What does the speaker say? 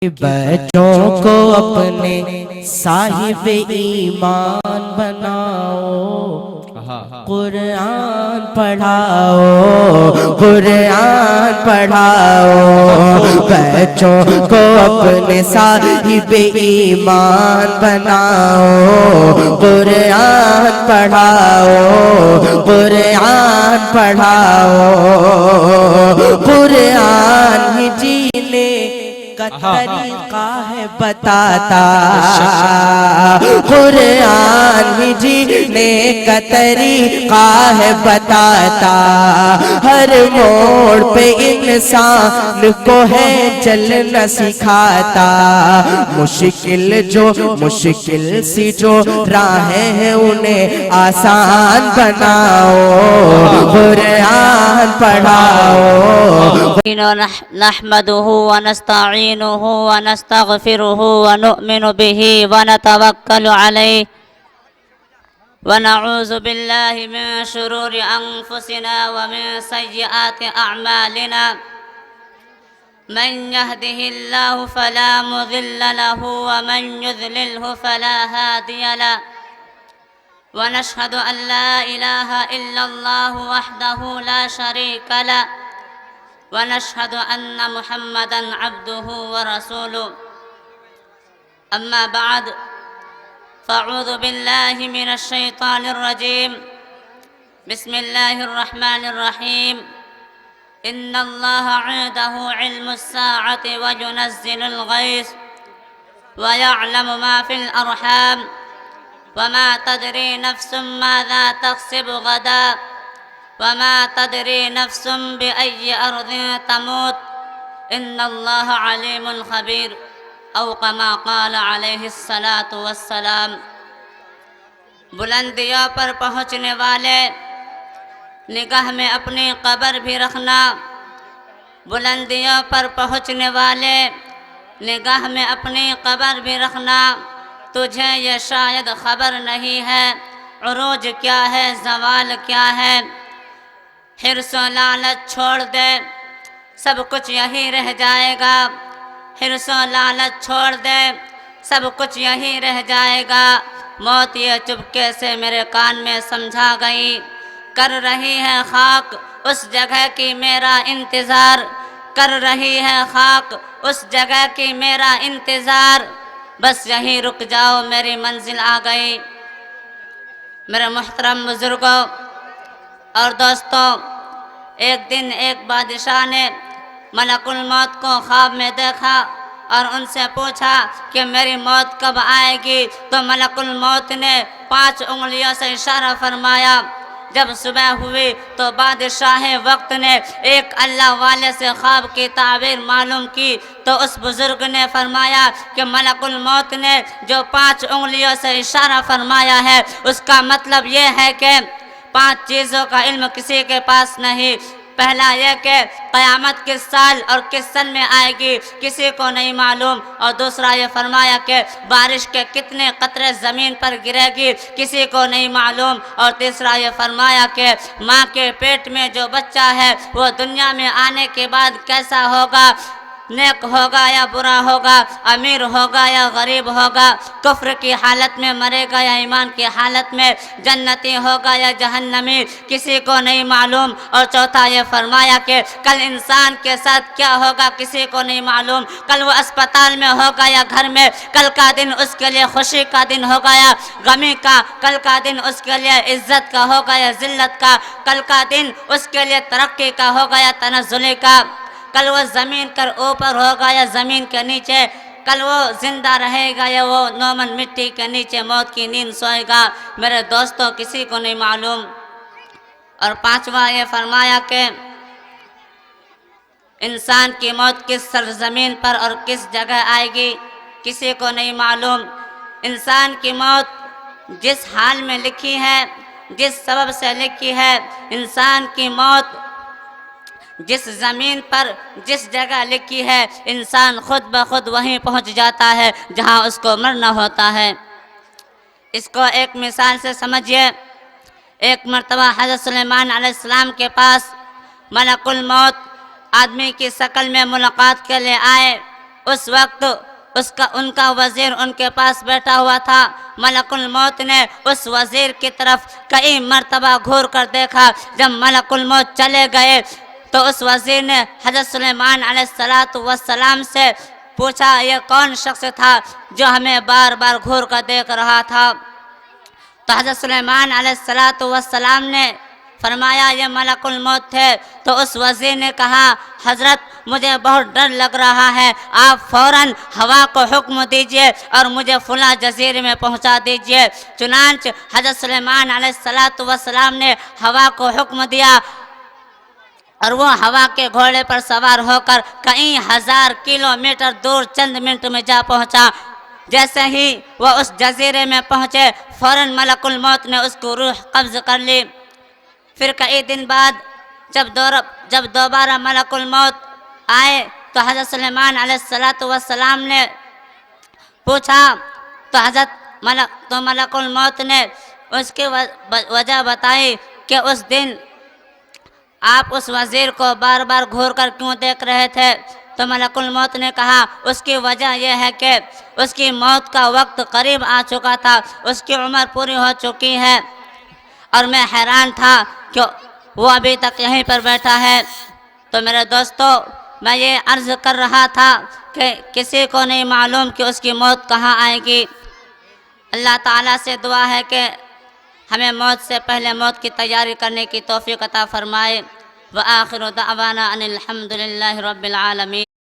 بچوں کو اپنے صاحب ایمان بناؤ، قرآن پڑھاؤ، قرآن پڑھاؤ، بچوں کو اپنے صاحب ایمان بناؤ، قرآن پڑھاؤ، قرآن پڑھاؤ، قرآن ہی جینے کا طریقہ ہے بتاتا، قرآن ہی جینے کا طریقہ ہے بتاتا، ہر موڑ پہ انسان کو ہے چلنا سکھاتا، مشکل سی جو راہیں ہیں انہیں آسان بناؤ، قرآن پڑھاؤ۔ نحمده ونستعينه ونستغفره ونؤمن به ونتوكل عليه ونعوذ بالله من شرور أنفسنا ومن سيئات أعمالنا، من يهده الله فلا مضل له ومن يضلله فلا هادي له، ونشهد أن لا إله إلا الله وحده لا شريك له، ونشهد أن محمدًا عبده ورسوله. أما بعد، فأعوذ بالله من الشيطان الرجيم. بسم الله الرحمن الرحيم. إن الله عنده علم الساعة وينزل الغيث ويعلم ما في الأرحام وما تدري نفس ماذا تكسب غدا وما تدري نفس بأي أرض تموت إن الله عليم خبير، أو كما قال عليه الصلاة والسلام۔ بلندیوں پر پہنچنے والے، نگاہ میں اپنی قبر بھی رکھنا، بلندیوں پر پہنچنے والے، نگاہ میں اپنی قبر بھی رکھنا۔ تجھے یہ شاید خبر نہیں ہے عروج کیا ہے، زوال کیا ہے۔ حرص و لالچ چھوڑ دے، سب کچھ یہی رہ جائے گا۔ حرص و لالچ چھوڑ دے، سب کچھ یہی رہ جائے گا۔ موت یہ چپکے سے میرے کان میں سمجھا گئی، کر رہی ہے خاک اس جگہ کی میرا انتظار، کر رہی ہے خاک اس جگہ کی میرا انتظار، بس یہیں رک جاؤ میری منزل آ گئی۔ میرے محترم بزرگوں اور دوستوں، ایک دن ایک بادشاہ نے ملک الموت کو خواب میں دیکھا اور ان سے پوچھا کہ میری موت کب آئے گی؟ تو ملک الموت نے 5 انگلیوں سے اشارہ فرمایا۔ جب صبح ہوئی تو بادشاہ وقت نے ایک اللہ والے سے خواب کی تعبیر معلوم کی، تو اس بزرگ نے فرمایا کہ ملک الموت نے جو 5 انگلیوں سے اشارہ فرمایا ہے، اس کا مطلب یہ ہے کہ 5 چیزوں کا علم کسی کے پاس نہیں۔ پہلا یہ کہ قیامت کس سال اور کس سن میں آئے گی کسی کو نہیں معلوم، اور دوسرا یہ فرمایا کہ بارش کے کتنے قطرے زمین پر گرے گی کسی کو نہیں معلوم، اور تیسرا یہ فرمایا کہ ماں کے پیٹ میں جو بچہ ہے وہ دنیا میں آنے کے بعد کیسا ہوگا، نیک ہوگا یا برا ہوگا، امیر ہوگا یا غریب ہوگا، کفر کی حالت میں مرے گا یا ایمان کی حالت میں، جنتی ہوگا یا جہنمی، کسی کو نہیں معلوم۔ اور چوتھا یہ فرمایا کہ کل انسان کے ساتھ کیا ہوگا کسی کو نہیں معلوم، کل وہ اسپتال میں ہوگا یا گھر میں، کل کا دن اس کے لیے خوشی کا دن ہوگا یا غمی کا، کل کا دن اس کے لیے عزت کا ہوگا یا ذلت کا، کل کا دن اس کے لیے ترقی کا ہوگا یا تنزلی کا، کل وہ زمین کر اوپر ہوگا یا زمین کے نیچے، کل وہ زندہ رہے گا یا وہ نومن مٹی کے نیچے موت کی نیند سوئے گا۔ میرے دوستوں، کسی کو نہیں معلوم۔ اور 5واں یہ فرمایا کہ انسان کی موت کس سرزمین پر اور کس جگہ آئے گی کسی کو نہیں معلوم۔ انسان کی موت جس حال میں لکھی ہے، جس سبب سے لکھی ہے، انسان کی موت جس زمین پر جس جگہ لکھی ہے، انسان خود بخود وہیں پہنچ جاتا ہے جہاں اس کو مرنا ہوتا ہے۔ اس کو ایک مثال سے سمجھیے۔ ایک مرتبہ حضرت سلیمان علیہ السلام کے پاس ملک الموت آدمی کی شکل میں ملاقات کے لیے آئے۔ اس وقت ان کا وزیر ان کے پاس بیٹھا ہوا تھا۔ ملک الموت نے اس وزیر کی طرف کئی مرتبہ گھور کر دیکھا۔ جب ملک الموت چلے گئے تو اس وزیر نے حضرت سلیمان علیہ السلام سے پوچھا یہ کون شخص تھا جو ہمیں بار بار گھور کر دیکھ رہا تھا؟ تو حضرت سلیمان علیہ السلام نے فرمایا یہ ملک الموت تھے۔ تو اس وزیر نے کہا حضرت مجھے بہت ڈر لگ رہا ہے، آپ فوراً ہوا کو حکم دیجئے اور مجھے فلاں جزیرے میں پہنچا دیجئے۔ چنانچہ حضرت سلیمان علیہ السلام نے ہوا کو حکم دیا اور وہ ہوا کے گھوڑے پر سوار ہو کر کئی ہزار کلومیٹر دور چند منٹ میں جا پہنچا۔ جیسے ہی وہ اس جزیرے میں پہنچے فوراً ملک الموت نے اس کو روح قبض کر لی۔ پھر کئی دن بعد جب دوبارہ ملک الموت آئے تو حضرت سلیمان علیہ السلام نے پوچھا تو ملک الموت نے اس کی وجہ بتائی کہ اس دن آپ اس وزیر کو بار بار گھور کر کیوں دیکھ رہے تھے؟ تو ملک الموت نے کہا اس کی وجہ یہ ہے کہ اس کی موت کا وقت قریب آ چکا تھا، اس کی عمر پوری ہو چکی ہے اور میں حیران تھا کہ وہ ابھی تک یہیں پر بیٹھا ہے۔ تو میرے دوستو میں یہ عرض کر رہا تھا کہ کسی کو نہیں معلوم کہ اس کی موت کہاں آئے گی۔ اللہ تعالیٰ سے دعا ہے کہ ہمیں موت سے پہلے موت کی تیاری کرنے کی توفیق عطا فرمائے۔ وآخر دعوانا ان الحمد للہ رب العالمین۔